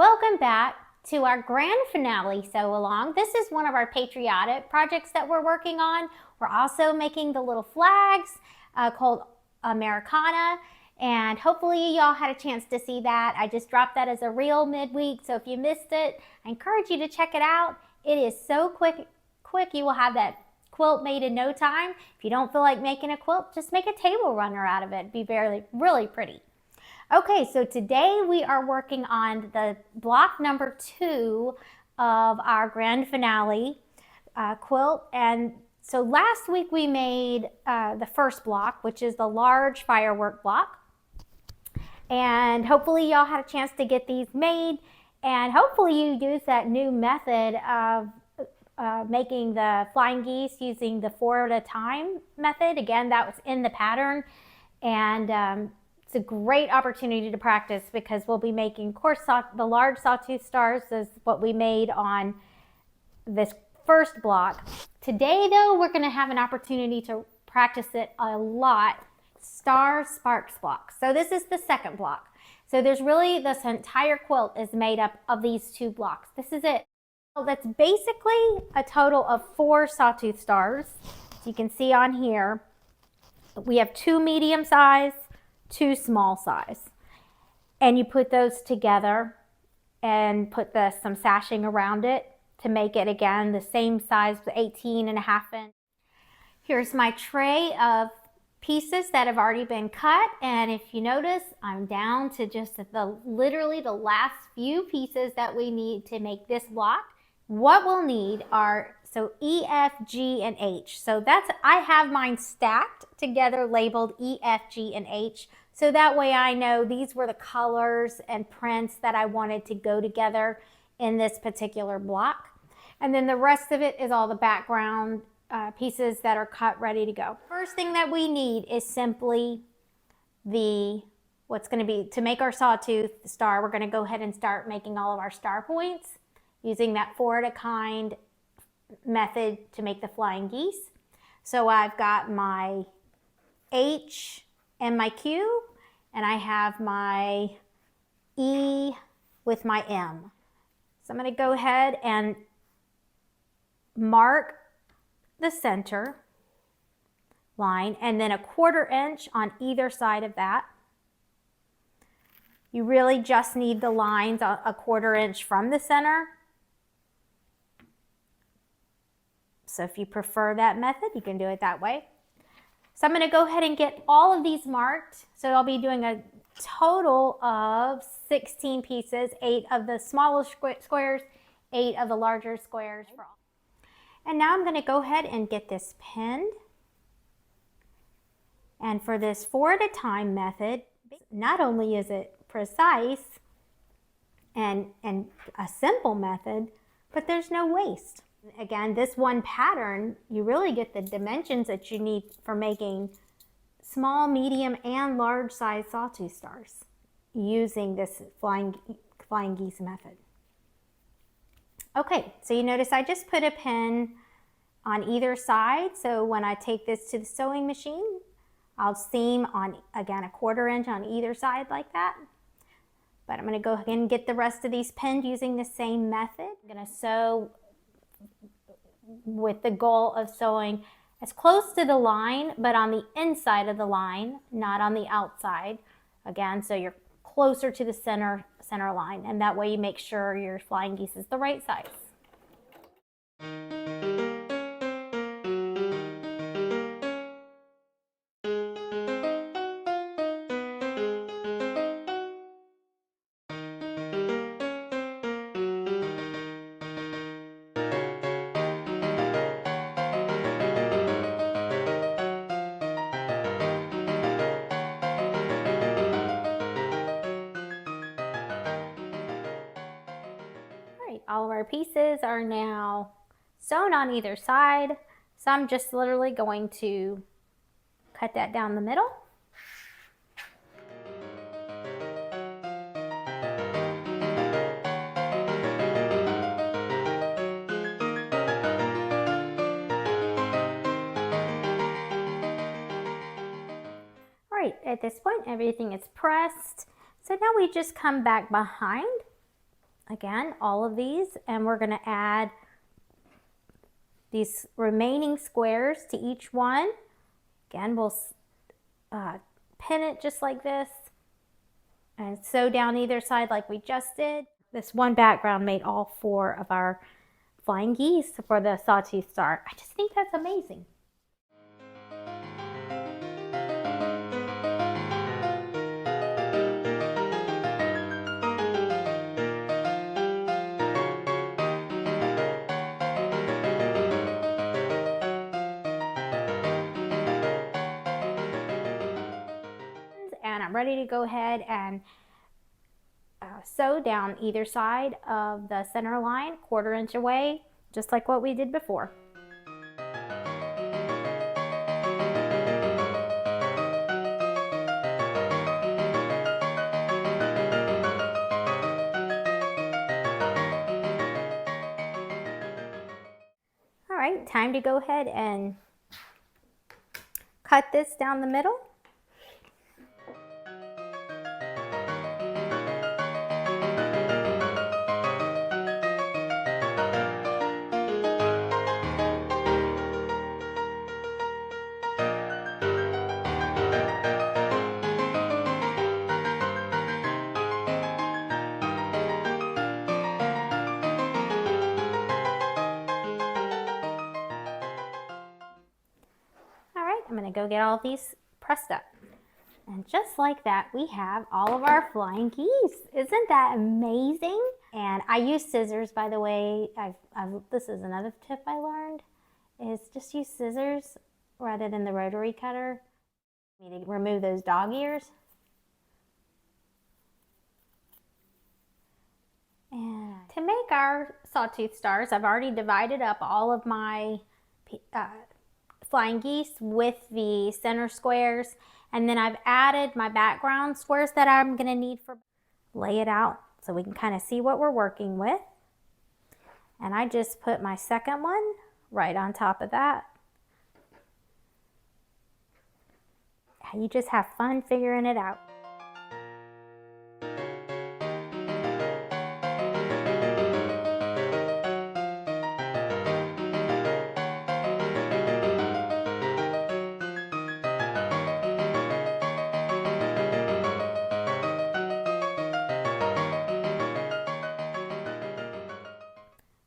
Welcome back to our grand finale sew along. This is one of our patriotic projects that we're working on. We're also making the little flags called Americana, and hopefully y'all had a chance to see that. I just dropped that as a reel midweek, so if you missed it, I encourage you to check it out. It is so quick. You will have that quilt made in no time. If you don't feel like making a quilt, just make a table runner out of it. It'd be really pretty. Okay, so today we are working on the block number 2 of our grand finale quilt. And so last week we made the first block, which is the large firework block. And hopefully y'all had a chance to get these made. And hopefully you use that new method of making the flying geese using the 4 at a time method. Again, that was in the pattern. And it's a great opportunity to practice because we'll be making, of course, the large sawtooth stars is what we made on this first block. Today, though, we're going to have an opportunity to practice it a lot. Star Sparks block. So this is the second block. So there's really, this entire quilt is made up of these 2 blocks. This is it. So that's basically a total of 4 sawtooth stars. So you can see on here, we have 2 medium size, 2 small size, and you put those together and put some sashing around it to make it again the same size, 18.5 inch. Here's my tray of pieces that have already been cut, and if you notice, I'm down to just literally the last few pieces that we need to make this block. What we'll need are E, F, G, and H. So I have mine stacked together, labeled E, F, G, and H. So that way I know these were the colors and prints that I wanted to go together in this particular block. And then the rest of it is all the background pieces that are cut ready to go. First thing that we need is simply what's going to be, to make our sawtooth star, we're going to go ahead and start making all of our star points using that 4 at a kind method to make the flying geese. So I've got my H and my Q, and I have my E with my M. So I'm going to go ahead and mark the center line and then a 1/4 inch on either side of that. You really just need the lines a 1/4 inch from the center. So if you prefer that method, you can do it that way. So I'm going to go ahead and get all of these marked. So I'll be doing a total of 16 pieces, 8 of the smaller squares, 8 of the larger squares. And now I'm going to go ahead and get this pinned. And for this 4 at a time method, not only is it precise and a simple method, but there's no waste. Again, this one pattern, you really get the dimensions that you need for making small, medium, and large size sawtooth stars using this flying geese method. Okay, so you notice I just put a pin on either side. So when I take this to the sewing machine, I'll seam on, again, a 1/4 inch on either side like that. But I'm going to go ahead and get the rest of these pinned using the same method. I'm going to sew with the goal of sewing as close to the line, but on the inside of the line, not on the outside. Again, so you're closer to the center line, and that way you make sure your flying geese is the right size. All of our pieces are now sewn on either side. So I'm just literally going to cut that down the middle. All right, at this point, everything is pressed. So now we just come back behind again, all of these, and we're going to add these remaining squares to each one. Again, we'll pin it just like this and sew down either side like we just did. This one background made all 4 of our flying geese for the sawtooth star. I just think that's amazing. And I'm ready to go ahead and sew down either side of the center line, 1/4 inch away, just like what we did before. All right, time to go ahead and cut this down the middle. All right, I'm gonna go get all these pressed up. And just like that, we have all of our flying geese. Isn't that amazing? And I use scissors, by the way. This is another tip I learned, is just use scissors rather than the rotary cutter. To remove those dog ears. And to make our sawtooth stars, I've already divided up all of my flying geese with the center squares, and then I've added my background squares that I'm going to need for lay it out so we can kind of see what we're working with. And I just put my second one right on top of that. You just have fun figuring it out.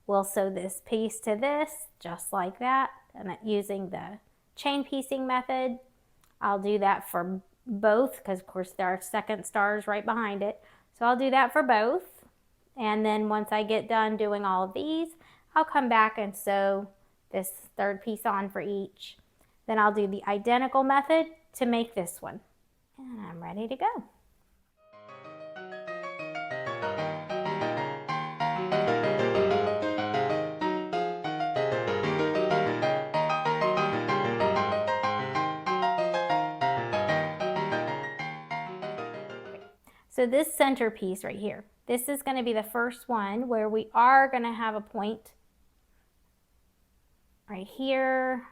We'll sew this piece to this, just like that, and using the chain piecing method. I'll do that for both, because of course there are second stars right behind it. So I'll do that for both. And then once I get done doing all of these, I'll come back and sew this third piece on for each. Then I'll do the identical method to make this one. And I'm ready to go. So this center piece right here, this is going to be the first one where we are going to have a point right here.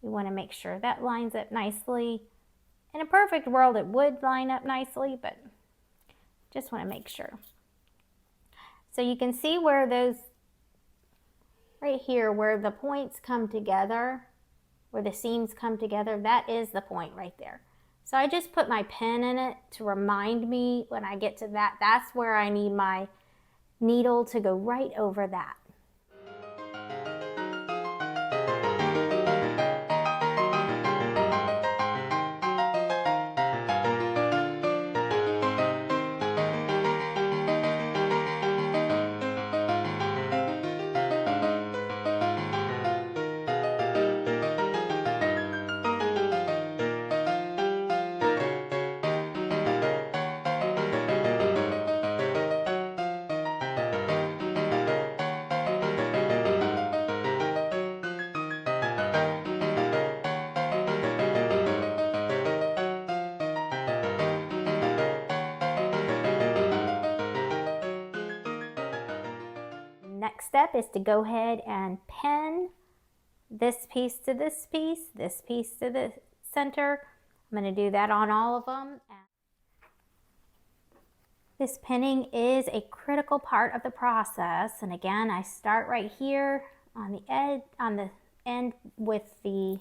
We want to make sure that lines up nicely. In a perfect world, it would line up nicely, but just want to make sure. So you can see where those, right here, where the points come together, where the seams come together, that is the point right there. So I just put my pin in it to remind me when I get to that, that's where I need my needle to go right over that. Next step is to go ahead and pin this piece to this piece to the center. I'm going to do that on all of them. This pinning is a critical part of the process, and again, I start right here on the end with the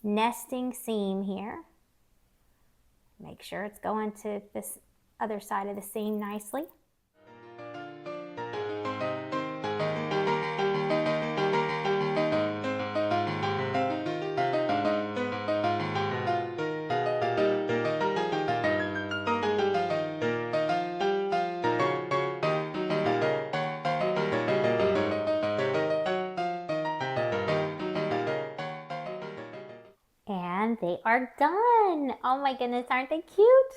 nesting seam here. Make sure it's going to this other side of the seam nicely. And they are done. Oh my goodness, aren't they cute?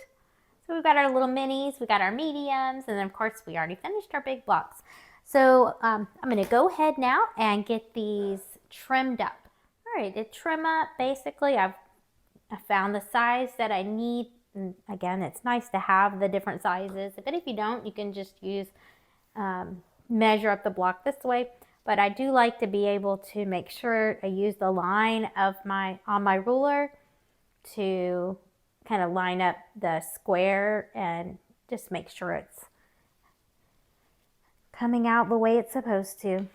So we've got our little minis, we got our mediums, and then of course we already finished our big blocks. So I'm gonna go ahead now and get these trimmed up. All right, to trim up, basically I found the size that I need. And again, it's nice to have the different sizes, but if you don't, you can just use, measure up the block this way. But I do like to be able to make sure I use the line of on my ruler to kind of line up the square and just make sure it's coming out the way it's supposed to.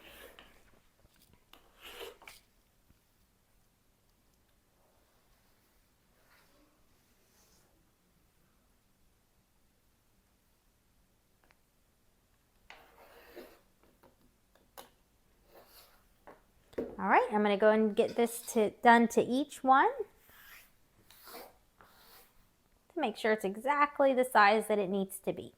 All right, I'm going to go and get this done to each one to make sure it's exactly the size that it needs to be.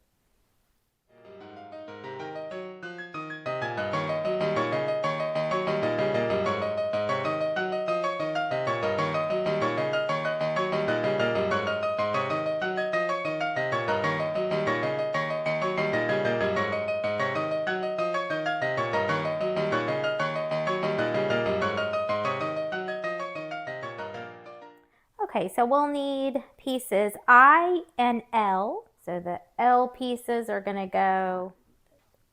Okay, so we'll need pieces I and L. So the L pieces are going to go,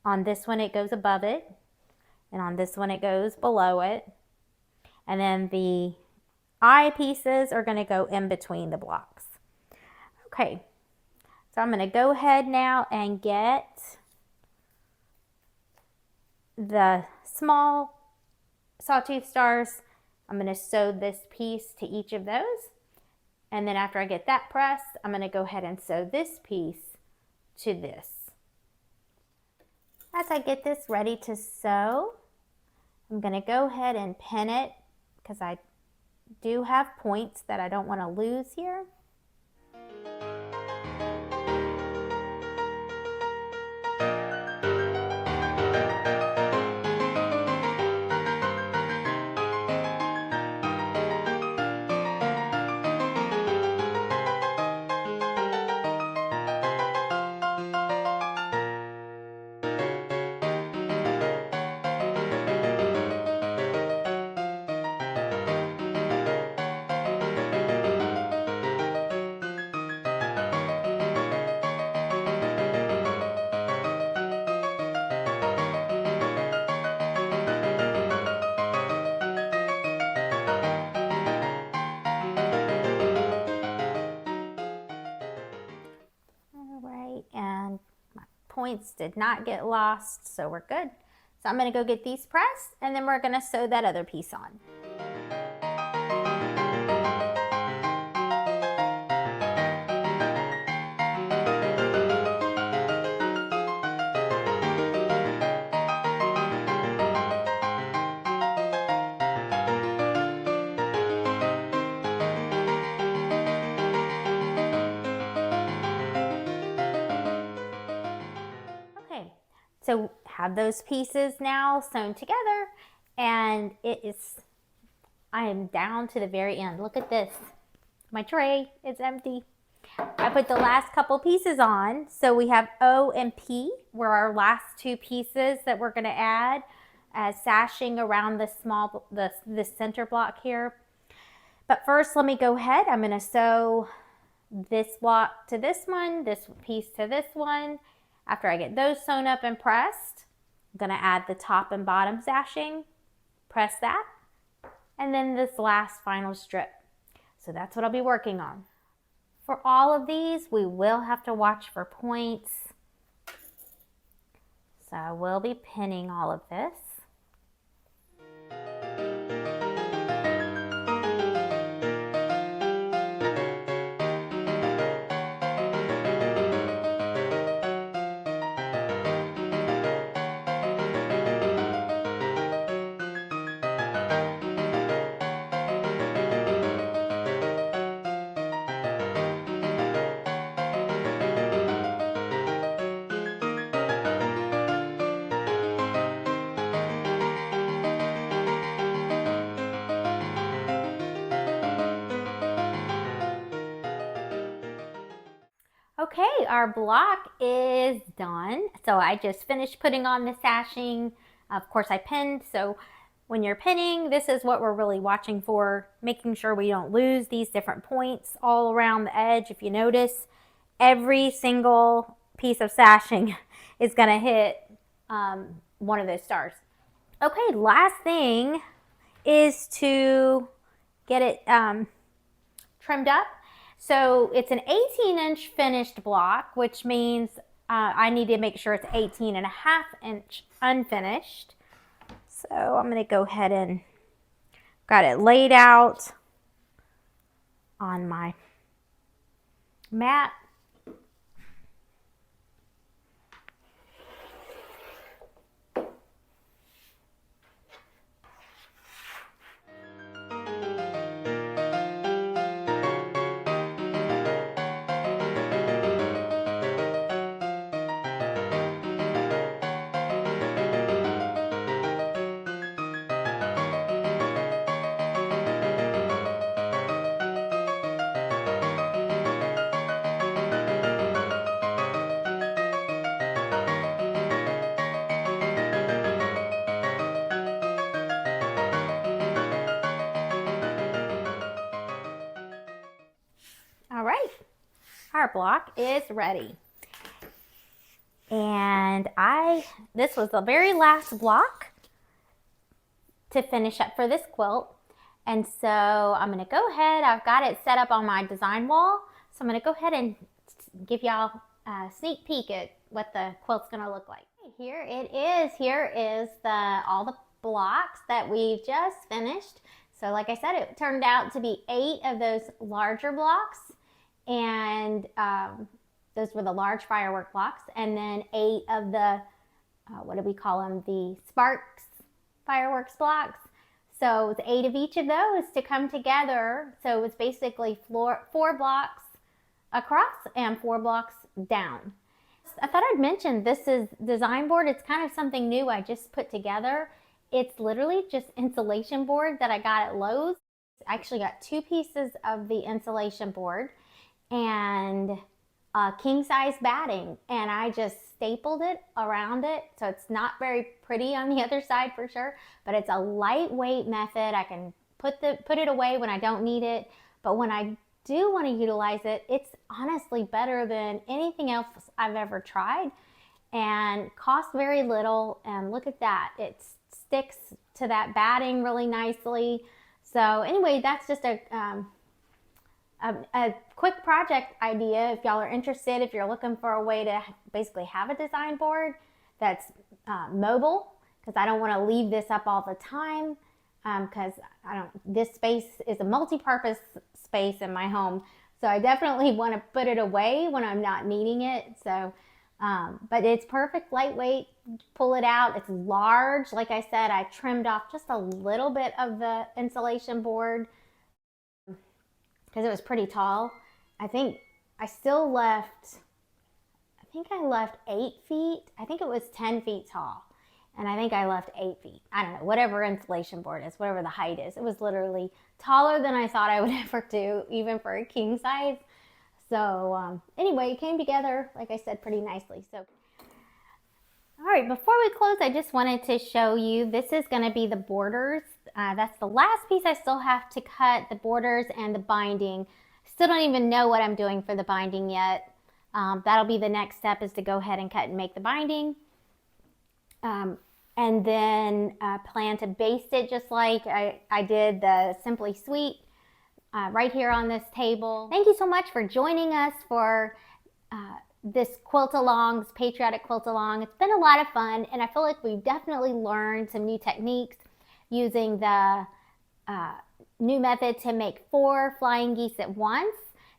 on this one it goes above it, and on this one it goes below it. And then the I pieces are going to go in between the blocks. Okay, so I'm going to go ahead now and get the small sawtooth stars. I'm going to sew this piece to each of those. And then after I get that pressed, I'm going to go ahead and sew this piece to this. As I get this ready to sew, I'm going to go ahead and pin it because I do have points that I don't want to lose here. And my points did not get lost, so we're good. So I'm going to go get these pressed, and then we're going to sew that other piece on. So have those pieces now sewn together, and I am down to the very end. Look at this. My tray is empty. I put the last couple pieces on. So we have O and P were our last two pieces that we're going to add as sashing around the center block here. But first, let me go ahead. I'm going to sew this block to this one, this piece to this one. After I get those sewn up and pressed, I'm going to add the top and bottom sashing, press that, and then this last final strip. So that's what I'll be working on. For all of these, we will have to watch for points. So I will be pinning all of this. Okay, our block is done. So I just finished putting on the sashing. Of course I pinned, so when you're pinning, this is what we're really watching for, making sure we don't lose these different points all around the edge. If you notice, every single piece of sashing is gonna hit one of those stars. Okay, last thing is to get it trimmed up. So it's an 18-inch finished block, which means I need to make sure it's 18.5-inch unfinished. So I'm going to go ahead and got it laid out on my mat. All right, our block is ready. And this was the very last block to finish up for this quilt. And so I'm gonna go ahead, I've got it set up on my design wall. So I'm gonna go ahead and give y'all a sneak peek at what the quilt's gonna look like. Here it is, here is all the blocks that we've just finished. So like I said, it turned out to be 8 of those larger blocks, and those were the large firework blocks, and then 8 of the, what do we call them, the sparks fireworks blocks. So it was 8 of each of those to come together. So it was basically 4 blocks across and 4 blocks down. I thought I'd mention this is design board. It's kind of something new I just put together. It's literally just insulation board that I got at Lowe's. I actually got 2 pieces of the insulation board and king size batting, and I just stapled it around it, so it's not very pretty on the other side for sure, but it's a lightweight method. I can put it away when I don't need it, but when I do want to utilize it, it's honestly better than anything else I've ever tried and costs very little. And look at that, it sticks to that batting really nicely. So anyway, that's just a quick project idea if y'all are interested, if you're looking for a way to basically have a design board that's mobile, because I don't want to leave this up all the time, because this space is a multi-purpose space in my home, so I definitely want to put it away when I'm not needing it. So but it's perfect, lightweight, pull it out. It's large. Like I said, I trimmed off just a little bit of the insulation board because it was pretty tall. I think I left 8 feet. I think it was 10 feet tall. And I think I left 8 feet. I don't know, whatever insulation board is, whatever the height is. It was literally taller than I thought I would ever do, even for a king size. So anyway, it came together, like I said, pretty nicely. So, all right, before we close, I just wanted to show you, this is gonna be the borders. That's the last piece I still have to cut, the borders and the binding. Still don't even know what I'm doing for the binding yet. That'll be the next step, is to go ahead and cut and make the binding. And then plan to baste it just like I did the Simply Sweet right here on this table. Thank you so much for joining us for this quilt along, this patriotic quilt along. It's been a lot of fun, and I feel like we've definitely learned some new techniques using the new method to make 4 flying geese at once.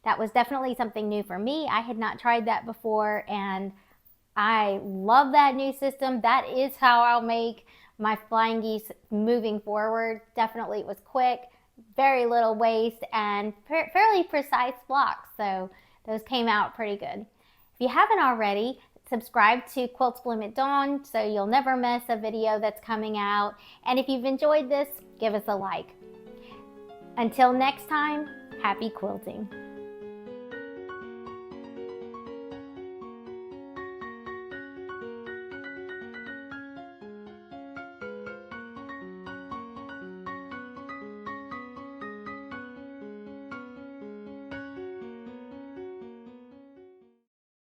That was definitely something new for me. I had not tried that before, and I love that new system. That is how I'll make my flying geese moving forward. Definitely it was quick, very little waste, and fairly precise blocks. So those came out pretty good. If you haven't already, subscribe to Quilts Bloom at Dawn so you'll never miss a video that's coming out. And if you've enjoyed this, give us a like. Until next time, happy quilting.